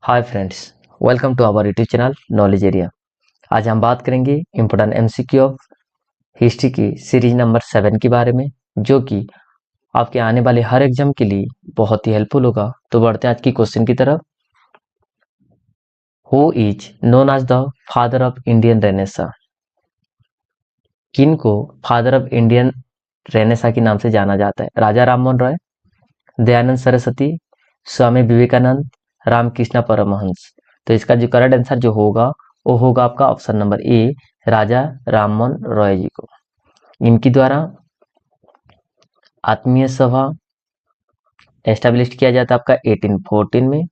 Hi friends, welcome to our YouTube channel knowledge area. आज हम बात करेंगे इम्पोर्टेंट एमसीक्यू ऑफ हिस्ट्री की सीरीज नंबर 7 के बारे में, जो कि आपके आने वाले हर एग्जाम के लिए बहुत ही हेल्पफुल होगा। तो बढ़ते हैं आज की क्वेश्चन की तरफ। Who is known as the father of Indian renaissance? किन को फादर ऑफ इंडियन रेनेसा के नाम से जाना जाता है? राजा राममोहन रॉय, दयानंद सरस्वती, स्वामी विवेकानंद, रामकृष्ण परमहंस। तो इसका जो करेक्ट आंसर जो होगा वो होगा आपका ऑप्शन नंबर ए, राजा राममोहन रॉय जी को। इनकी द्वारा आत्मीय सभा एस्टेब्लिश किया जाता है आपका 1814 में।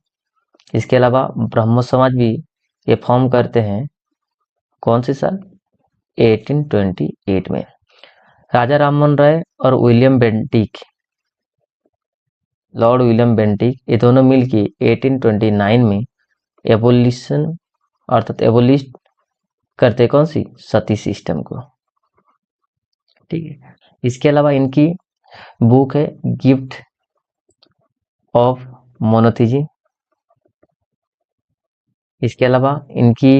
इसके अलावा ब्रह्मो समाज भी ये फॉर्म करते हैं कौन से साल? 1828 में। राजा राममोहन राय और William Bentinck, Lord William Bentinck, ये दोनों मिलके 1829 में एबोलिशन अर्थात एबोलिश करते कौन सी? सती सिस्टम को। ठीक है। इसके अलावा इनकी बुक है गिफ्ट ऑफ मोनोथिज्म। इसके अलावा इनकी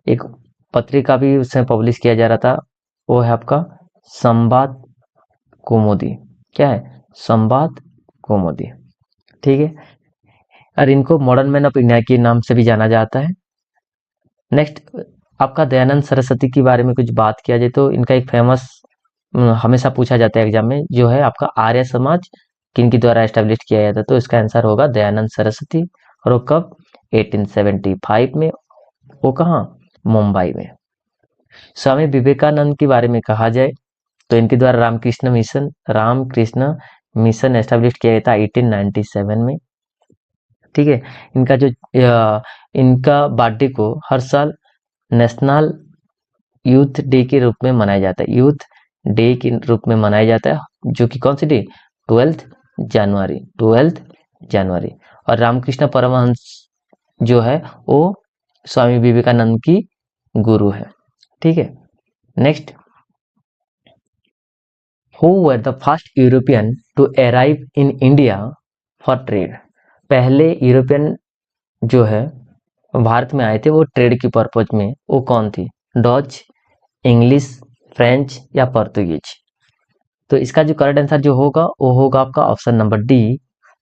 एक पत्रिका भी उसमें पब्लिश किया जा रहा था, वो है आपका संवाद कौमुदी। क्या है? संवाद कौमुदी। ठीक है। और इनको मॉडर्न मैन ऑफ इंडिया के नाम से भी जाना जाता है। नेक्स्ट आपका दयानंद सरस्वती के बारे में कुछ बात किया जाए तो इनका एक फेमस हमेशा पूछा जाता है एग्जाम में, जो है आपका आर्य समाज किनके द्वारा एस्टेब्लिश किया गया था? तो इसका आंसर होगा दयानंद सरस्वती। और वो कब? 1875 में। वो कहाँ? मुंबई में। स्वामी विवेकानंद के बारे में कहा जाए तो इनके द्वारा रामकृष्ण मिशन एस्टेब्लिश किया गया था 1897 में। ठीक है। इनका जो इनका बर्थडे को हर साल नेशनल यूथ डे के रूप में मनाया जाता है। यूथ डे के रूप में मनाया जाता है, जो कि कौन सी डे? 12th जनवरी। और रामकृष्ण परमहंस जो है वो स्वामी विवेकानंद की गुरु है। ठीक है। Next, who were the first European to arrive in India for trade? पहले यूरोपियन जो है भारत में आए थे वो ट्रेड की पर्पज में, वो कौन थी? डच, इंग्लिश, फ्रेंच या पोर्तुगीज? तो इसका जो करेक्ट आंसर जो होगा वो होगा आपका ऑप्शन नंबर डी,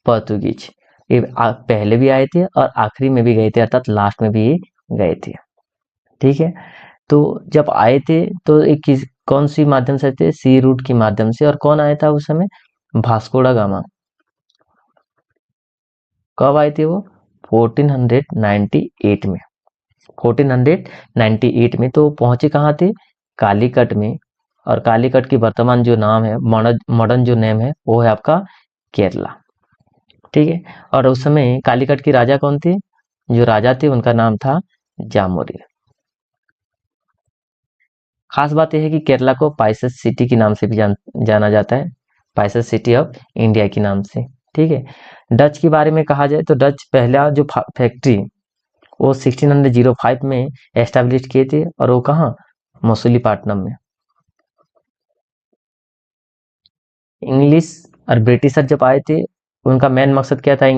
पोर्तुगीज। ये पहले भी आए थे और आखिरी में भी गए थे, अर्थात लास्ट में भी गए थे। ठीक है। तो जब आए थे तो एक कौन सी माध्यम से थे? सी रूट के माध्यम से। और कौन आया था उस समय? भास्को डा गामा। कब आए थे वो? 1498 में। 1498 में। तो पहुंचे कहाँ थे? कालीकट में। और कालीकट की वर्तमान जो नाम है, मॉडर्न जो नेम है, वो है आपका केरला। ठीक है। और उस समय कालीकट की राजा कौन थे? जो राजा थे उनका नाम था जामोरी। खास बात यह है कि केरला को पाइसेस सिटी के नाम से भी जाना जाता है, पाइसेस सिटी ऑफ इंडिया के नाम से। ठीक है। डच के बारे में कहा जाए तो डच पहला जो फैक्ट्री वो 1605 में एस्टेब्लिश किए थे। और वो कहाँ? मसूलीपट्टनम में। इंग्लिश और ब्रिटिशर जब आए थे उनका मेन मकसद क्या था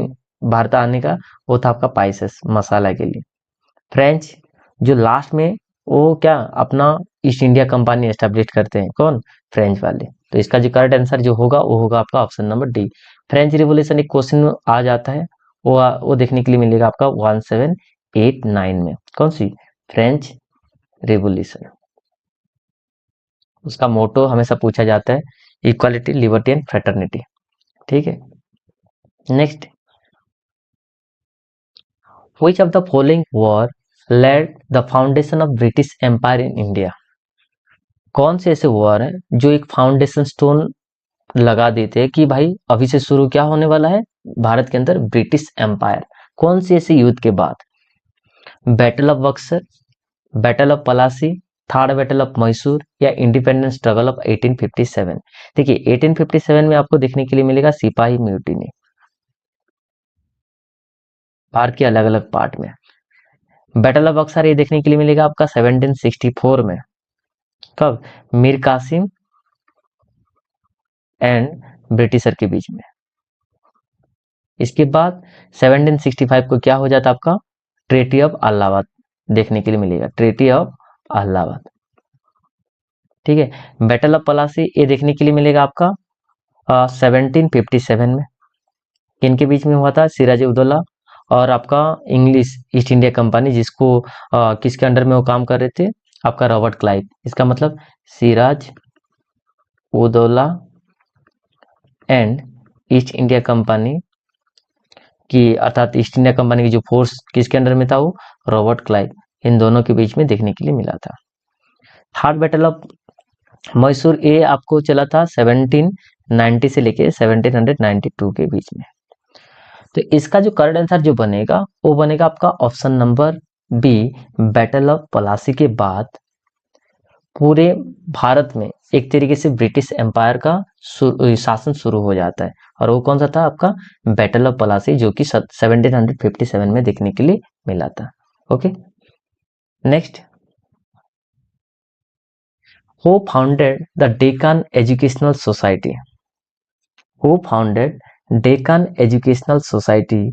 भारत आने का? वो था आपका पाइसेस, मसाला के लिए। फ्रेंच जो लास्ट में, वो क्या अपना ईस्ट इंडिया कंपनी एस्टेब्लिश करते हैं, कौन? फ्रेंच वाले। तो इसका जो करेक्ट आंसर जो होगा वो होगा आपका option number D. French revolution एक क्वेश्चन आ जाता है, वो देखने के लिए मिलेगा आपका 1789 में। कौन सी? French revolution. उसका मोटो हमेशा पूछा जाता है इक्वालिटी, लिबर्टी एंड फ्रेटर्निटी। ठीक है। Next, which of the following war led the foundation of British empire in India? कौन से ऐसे वॉर है जो एक फाउंडेशन स्टोन लगा देते हैं कि भाई अभी से शुरू क्या होने वाला है भारत के अंदर? British empire. कौन सी ऐसी युद्ध के बाद? Battle of Buxar, battle of Plassey, third battle of Mysore या इंडिपेंडेंस स्ट्रगल ऑफ 1857? देखिए 1857 में आपको देखने के लिए मिलेगा सिपाही म्यूटिनी, भारत के अलग अलग पार्ट में। बैटल ऑफ बक्सर ये देखने के लिए मिलेगा आपका 1764 में। कब? मीर कासिम एंड ब्रिटिशर के बीच में। इसके बाद 1765 को क्या हो जाता है आपका, ट्रीटी ऑफ अलाहाबाद देखने के लिए मिलेगा, ट्रीटी ऑफ अलाहाबाद। ठीक है, बैटल ऑफ पलासी ये देखने के लिए मिलेगा आपका 1757 में। किनके बीच में हुआ था, सिराज उदौला और आपका इंग्लिश ईस्ट इंडिया कंपनी, जिसको किसके अंडर में वो काम कर रहे थे, आपका रॉबर्ट क्लाइव। इसका मतलब Siraj ud-Daula and East India Company की, अर्थात ईस्ट इंडिया कंपनी की जो फोर्स किसके अंडर में था, वो रॉबर्ट क्लाइव, इन दोनों के बीच में देखने के लिए मिला था। थर्ड बैटल ऑफ मैसूर ये आपको चला था 1790 से लेके 1792 के बीच में। तो इसका जो करेक्ट आंसर जो बनेगा वो बनेगा आपका option number B, battle of Plassey के बाद पूरे भारत में एक तरीके से ब्रिटिश एम्पायर का शासन शुरू हो जाता है, और वो कौन सा था आपका, बैटल ऑफ पलासी, जो कि 1757 में देखने के लिए मिला था। Okay, next, who founded the Deccan educational society, who founded Deccan educational society,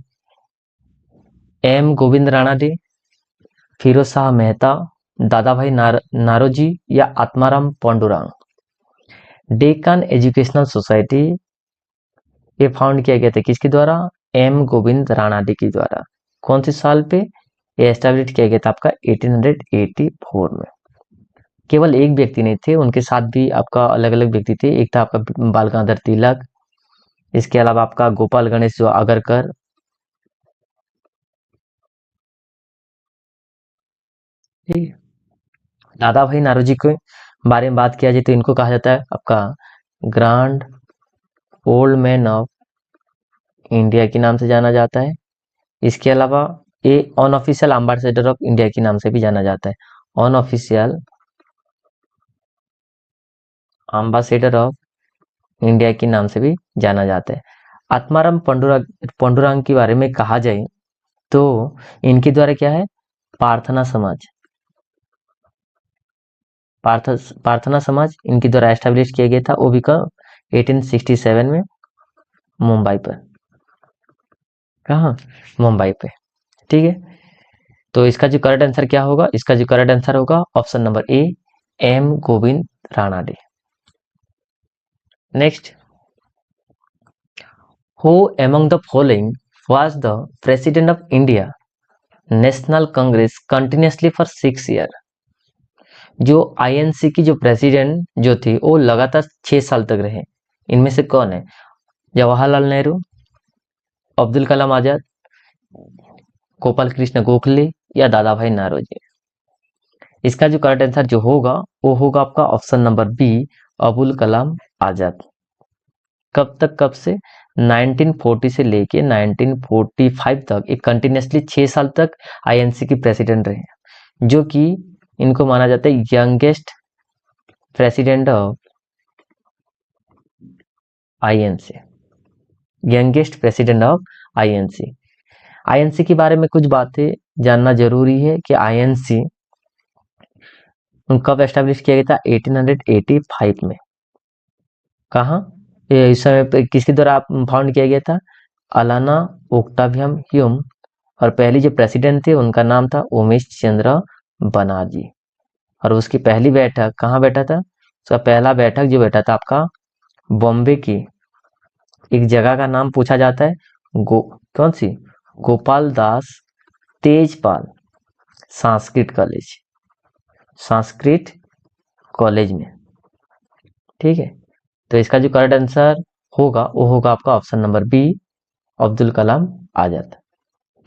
M Govind Ranade, Firoz Shah Mehta, Dada Bhai Naoroji या आत्माराम पांडुरंग। डेक्कन एजुकेशनल सोसाइटी ये फाउंड किया गया था किसके द्वारा, एम गोविंद राणाडे के द्वारा। कौन से साल पे ये एस्टेब्लिश किया गया था आपका, 1884 में। केवल एक व्यक्ति नहीं थे, उनके साथ भी आपका अलग अलग व्यक्ति थे। एक था आपका बाल गंगाधर तिलक, इसके अलावा आपका गोपाल गणेश जो आगरकर, ठीक है। दादा भाई नारोजी के बारे में बात किया जाए तो इनको कहा जाता है आपका grand old man of India के नाम से जाना जाता है। इसके अलावा ये अनऑफिशियल एम्बेसडर ऑफ इंडिया के नाम से भी जाना जाता है, अनऑफिशियल एम्बेसडर ऑफ इंडिया के नाम से भी जाना जाता है। आत्माराम पांडुरंग के बारे में कहा जाए तो इनके द्वारा क्या है, प्रार्थना समाज, प्रार्थना समाज इनके द्वारा एस्टेब्लिश किया गया था, वो भी कब, 1867 में, मुंबई पर, कहाँ, मुंबई पे। ठीक है, तो इसका जो करेक्ट आंसर क्या होगा, इसका जो करेक्ट आंसर होगा option number A, M Govind Ranade. Next, who among the following was the president of India national congress continuously for 6 year. जो आईएनसी की जो प्रेसिडेंट जो थी वो लगातार 6 साल तक रहे, इनमें से कौन है, जवाहरलाल नेहरू, अब्दुल कलाम आजाद, गोपाल कृष्ण गोखले या दादा भाई नारोजी। इसका जो करेक्ट आंसर जो होगा वो होगा आपका option number B, Abul Kalam Azad. कब तक, कब से, 1940 से लेके 1945 तक एक कंटिन्यूसली 6 साल तक आईएनसी की प्रेसिडेंट रहे, जो कि इनको माना जाता है youngest president of INC, youngest president of INC. INC के बारे में कुछ बातें जानना जरूरी है कि आईएनसी कब एस्टेब्लिश किया गया था, 1885 में। कहाँ, इस समय पे किसके द्वारा फाउंड किया गया था, अलाना ओक्टावियम ह्यूम, और पहली जो प्रेसिडेंट थे उनका नाम था उमेश चंद्र बनर्जी। और उसकी पहली बैठक कहाँ बैठा था, उसका पहला बैठक जो बैठा था आपका बॉम्बे की एक जगह का नाम पूछा जाता है, कौन सी, गोपाल दास तेजपाल संस्कृत कॉलेज, संस्कृत कॉलेज में। ठीक है, तो इसका जो करेक्ट आंसर होगा वो होगा आपका option number B, Abdul Kalam Azad.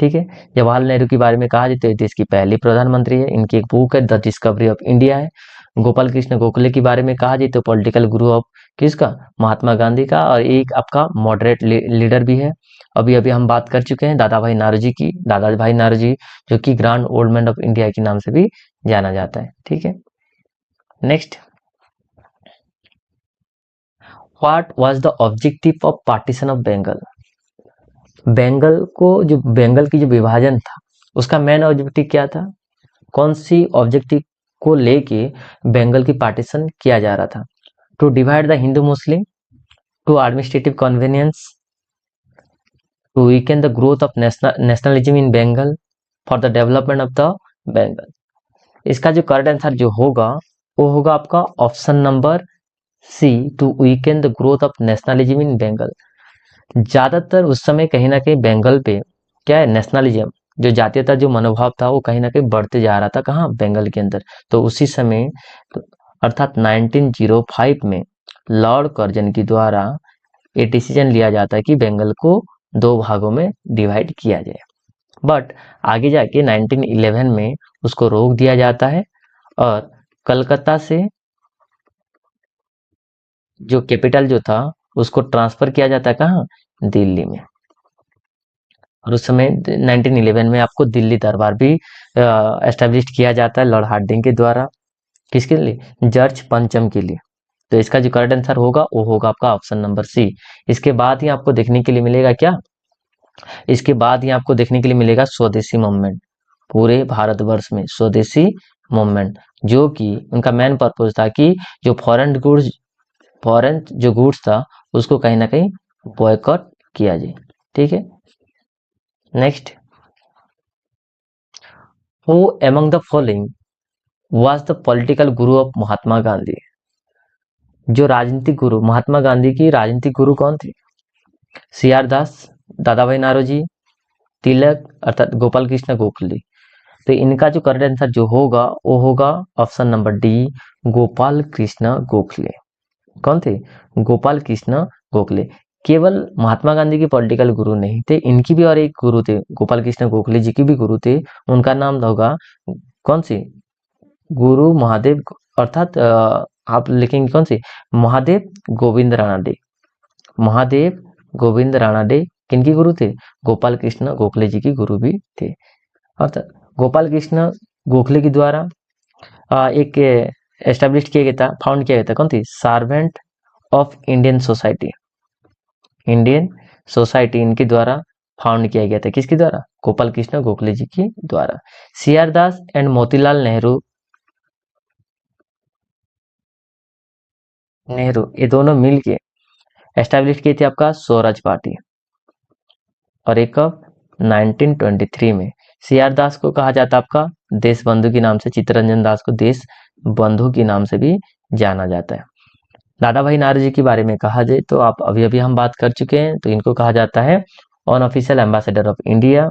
ठीक है, जवाहरलाल नेहरू के बारे में कहा जाए तो देश की पहली प्रधानमंत्री है, इनकी एक बुक है द डिस्कवरी ऑफ इंडिया है। गोपाल कृष्ण गोखले के बारे में कहा जाए तो पॉलिटिकल गुरु ऑफ किसका, महात्मा गांधी का, और एक आपका मॉडरेट लीडर भी है। अभी अभी हम बात कर चुके हैं दादा भाई नारोजी की, दादा भाई नारोजी जो कि grand old man of India के नाम से भी जाना जाता है। ठीक है, next, what was the objective of partition of Bengal. Bengal को, जो बंगाल की जो विभाजन था उसका मेन ऑब्जेक्टिव क्या था, कौन सी ऑब्जेक्टिव को लेके बंगाल की पार्टीशन किया जा रहा था, to divide the Hindu Muslim, to administrative convenience, to weaken the growth of nationalism in Bengal for the development of the Bengal. इसका जो करेक्ट आंसर जो होगा वो होगा आपका option number C, to weaken the growth of nationalism in Bengal. ज्यादातर उस समय कहीं ना कहीं बंगाल पे क्या है, नेशनलिज्म, जो जातीयता जो मनोभाव था वो कहीं ना कहीं बढ़ते जा रहा था। कहाँ, बंगाल के अंदर। तो उसी समय अर्थात 1905 में लॉर्ड कर्जन के द्वारा ये डिसीजन लिया जाता है कि बंगाल को दो भागों में डिवाइड किया जाए। बट आगे जाके 1911 में उसको रोक दिया जाता है और कलकत्ता से जो कैपिटल जो था उसको ट्रांसफर किया जाता है कहाँ, दिल्ली में। और उस समय 1911 में आपको दिल्ली दरबार भी एस्टेब्लिश किया जाता है लॉर्ड हार्डिंग के द्वारा। किसके लिए, जॉर्ज पंचम के लिए। तो इसका जो करेक्ट आंसर होगा वो होगा आपका ऑप्शन नंबर सी। इसके बाद ही आपको देखने के लिए मिलेगा क्या, इसके बाद ही आपको देखने के लिए मिलेगा स्वदेशी मूवमेंट। पूरे भारतवर्ष में स्वदेशी मूवमेंट, जो कि उनका मेन पर्पज था कि जो फॉरेन जो गुड्स था उसको कहीं ना कहीं बॉयकॉट किया जाए। ठीक है, next, who among the following was the political Guru of Mahatma Gandhi. जो राजनीतिक गुरु, महात्मा गांधी की राजनीतिक गुरु कौन थे, सी आर दास, दादा भाई नारोजी, तिलक अर्थात गोपाल कृष्ण गोखले। तो इनका जो करेक्ट आंसर जो होगा वो होगा option number D, Gopal Krishna Gokhale. कौन थे, गोपाल कृष्ण गोखले। केवल महात्मा गांधी के पॉलिटिकल गुरु नहीं थे, इनकी भी और एक गुरु थे, गोपाल कृष्ण गोखले जी की भी गुरु थे। उनका नाम होगा कौन सी, गुरु महादेव, अर्थात आप लिखेंगे कौन सी, महादेव गोविंद राणाडे। महादेव गोविंद राणाडे किनकी गुरु थे, गोपाल कृष्ण गोखले जी की गुरु भी थे। अर्थात गोपाल कृष्ण गोखले के द्वारा एक एस्टेब्लिश किया गया था, फाउंड किया गया था, कौन थी, servant of Indian society. Indian society इनके द्वारा फाउंड किया गया था, किसके द्वारा, गोपाल कृष्ण गोखले जी के द्वारा। C R Das and Motilal Nehru ये दोनों मिलके एस्टेब्लिश किए थे आपका स्वराज पार्टी। और एक कब, 1923 में। सी आर दास को कहा जाता आपका देश बंधु के नाम से, चित्तरंजन दास को देश बंधु के नाम से भी जाना जाता है। दादा भाई नारोजी के बारे में कहा जाए तो आप अभी अभी हम बात कर चुके हैं, तो इनको कहा जाता है अनऑफिशियल एम्बेसडर ऑफ इंडिया।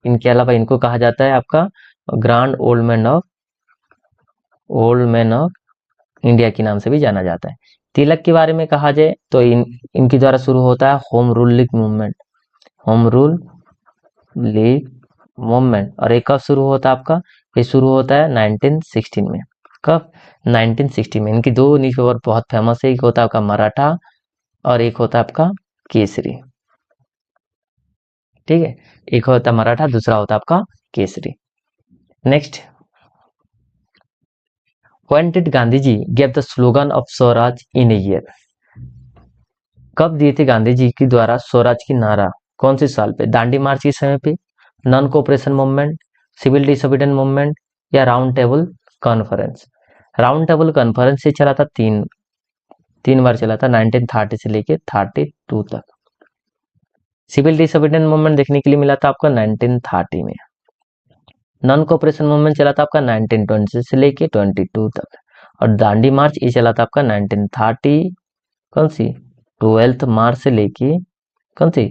इनके अलावा इनको कहा जाता है आपका grand old man of India के नाम से भी जाना जाता है। तिलक के बारे में कहा जाए तो इनके द्वारा शुरू होता है home rule league movement, home rule league movement. और एक कब शुरू होता है आपका, ये शुरू होता है 1916 में। कब, 1960 में। इनकी दो न्यूज़पेपर बहुत फेमस है, एक होता है आपका मराठा और एक होता है आपका केसरी। ठीक है, एक होता है मराठा, दूसरा होता है आपका Kesari. Next, when did Gandhi ji give the slogan of Swaraj in a year. कब दिए थे गांधी जी के द्वारा स्वराज की नारा, कौन से साल पे, दांडी मार्च के समय पे, non cooperation movement, civil disobedience movement, या round table conference. Round table conference से चला था, तीन बार चला था, 1930 से लेके 32 तक। सिविल डिसोबीडियंस मूवमेंट देखने के लिए मिला था आपका 1930 में। नॉन कोऑपरेशन मूवमेंट चला था आपका 1920 से लेके 22 तक। और दांडी मार्च ये चला था आपका 1930, कौन सी, 12 मार्च से लेके कौन सी,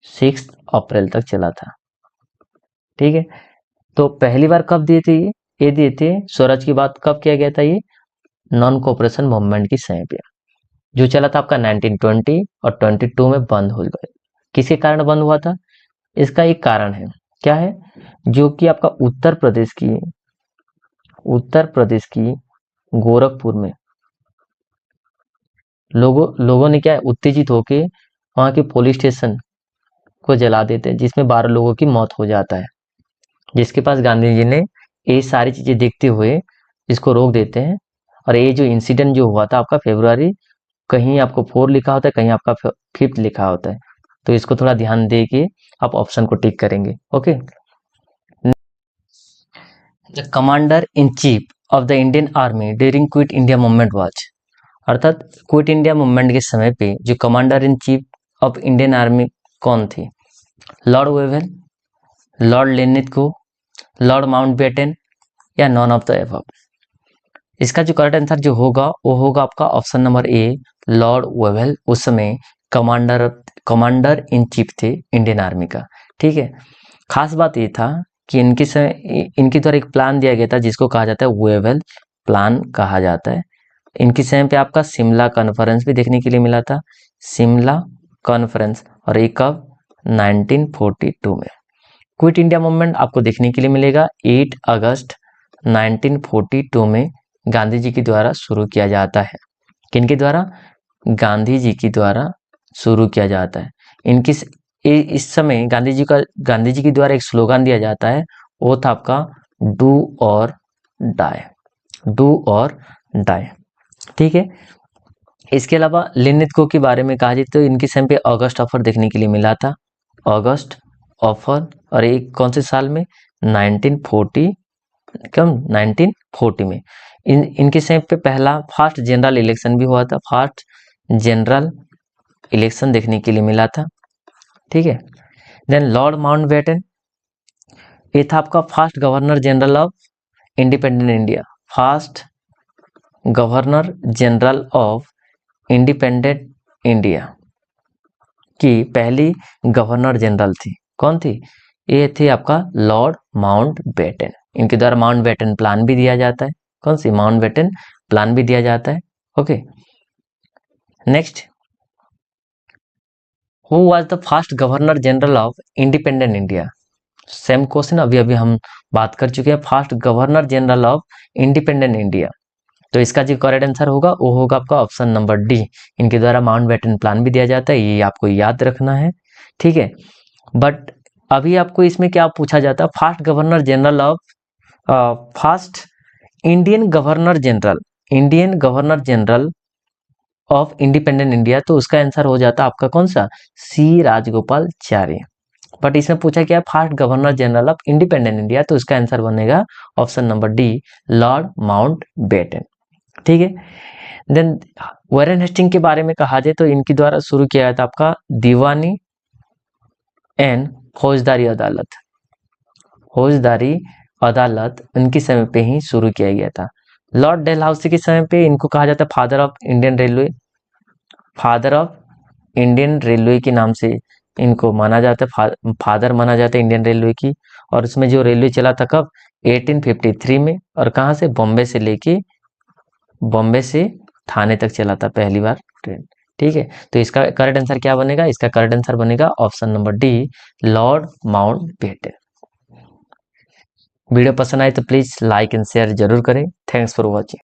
6 अप्रैल तक चला था। ठीक है, तो पहली बार कब दिए थे ये दिए थे स्वराज की बात कब किया गया था, ये नॉन कोऑपरेशन मूवमेंट की समय पे, जो चला था आपका 1920 और 22 में बंद हो गया। किसके कारण बंद हुआ था, इसका एक कारण है, क्या है, जो कि आपका उत्तर प्रदेश की गोरखपुर में लोगों ने क्या है, उत्तेजित होके वहां के पुलिस स्टेशन को जला देते हैं, जिसमें 12 लोगों की मौत हो जाता है। जिसके पास गांधी जी ने ये सारी चीजें देखते हुए इसको रोक देते हैं। और ये जो इंसिडेंट जो हुआ था आपका फरवरी, कहीं आपको 4 लिखा होता है, कहीं आपका 5 लिखा होता है, तो इसको थोड़ा ध्यान दे के आप ऑप्शन को टिक करेंगे। Okay, the commander in chief of the Indian army during quit India movement was, अर्थात क्विट इंडिया मूवमेंट के समय पे जो commander in chief of Indian army कौन थी? Lord Wavell, Lord Linlithgow, Lord Mountbatten या नॉन ऑफ द एबव? इसका जो करेक्ट आंसर जो होगा वो होगा आपका option number A, Lord Wavell उस समय कमांडर इन चीफ थे इंडियन आर्मी का। ठीक है, खास बात ये था कि इनके द्वारा एक प्लान दिया गया था जिसको कहा जाता है वेवेल प्लान कहा जाता है। इनकी समय पे आपका शिमला कॉन्फ्रेंस भी देखने के लिए मिला था, शिमला कॉन्फ्रेंस, और एक कब 1942 में। क्विट इंडिया मूवमेंट आपको देखने के लिए मिलेगा 8 अगस्त 1942 में गांधी जी के द्वारा शुरू किया जाता है। किनके द्वारा? गांधी जी के द्वारा शुरू किया जाता है। इस समय गांधी जी के द्वारा एक स्लोगन दिया जाता है, वो था आपका डू और डाई, डू और डाई। ठीक है, इसके अलावा लेनिथ्गो के बारे में कहा जाए तो इनके समय पे अगस्त ऑफर देखने के लिए मिला था, अगस्त ऑफर, और एक कौन से साल में? 1940 में। इनके समय पे पहला फर्स्ट जनरल इलेक्शन भी हुआ था, फर्स्ट जनरल इलेक्शन देखने के लिए मिला था। ठीक है, देन लॉर्ड माउंटबेटन, ये था आपका first governor general of independent India, first governor general of independent India की पहली गवर्नर जनरल थी। कौन थी? ये थे आपका लॉर्ड माउंटबेटन। इनके द्वारा माउंटबेटन प्लान भी दिया जाता है। कौन सी? माउंटबेटन प्लान भी दिया जाता है। Okay, next, who was the first governor general of independent India? Same question अभी हम बात कर चुके हैं, first governor general of independent India. तो इसका जो करेक्ट आंसर होगा वो होगा आपका ऑप्शन नंबर डी। इनके द्वारा माउंटबेटन प्लान भी दिया जाता है, ये आपको याद रखना है। ठीक है, बट अभी आपको इसमें क्या पूछा जाता है? First governor general of first Indian governor general of independent India, तो उसका आंसर हो जाता है आपका कौन सा? सी राजगोपालाचारी। बट इसमें पूछा क्या? First governor general of independent India, तो इसका आंसर बनेगा option number D, Lord Mountbatten. ठीक है, देन वारेन हेस्टिंग के बारे में कहा जाए तो इनके द्वारा शुरू किया गया था आपका दीवानी एंड फौजदारी अदालत, फौजदारी अदालत उनके समय पे ही शुरू किया गया था। लॉर्ड डेलहाउसी के समय पे इनको कहा जाता है father of Indian railway, father of Indian railway के नाम से इनको माना जाता है, फादर माना जाता है इंडियन रेलवे की। और उसमें जो रेलवे चला था कब? 1853 में, और कहाँ से? बॉम्बे से थाने तक चला था पहली बार ट्रेन। ठीक है, तो इसका करेक्ट आंसर क्या बनेगा? इसका करेक्ट आंसर बनेगा option number D, Lord Mountbatten. Video पसंद आए तो प्लीज लाइक एंड शेयर जरूर करें। Thanks for watching.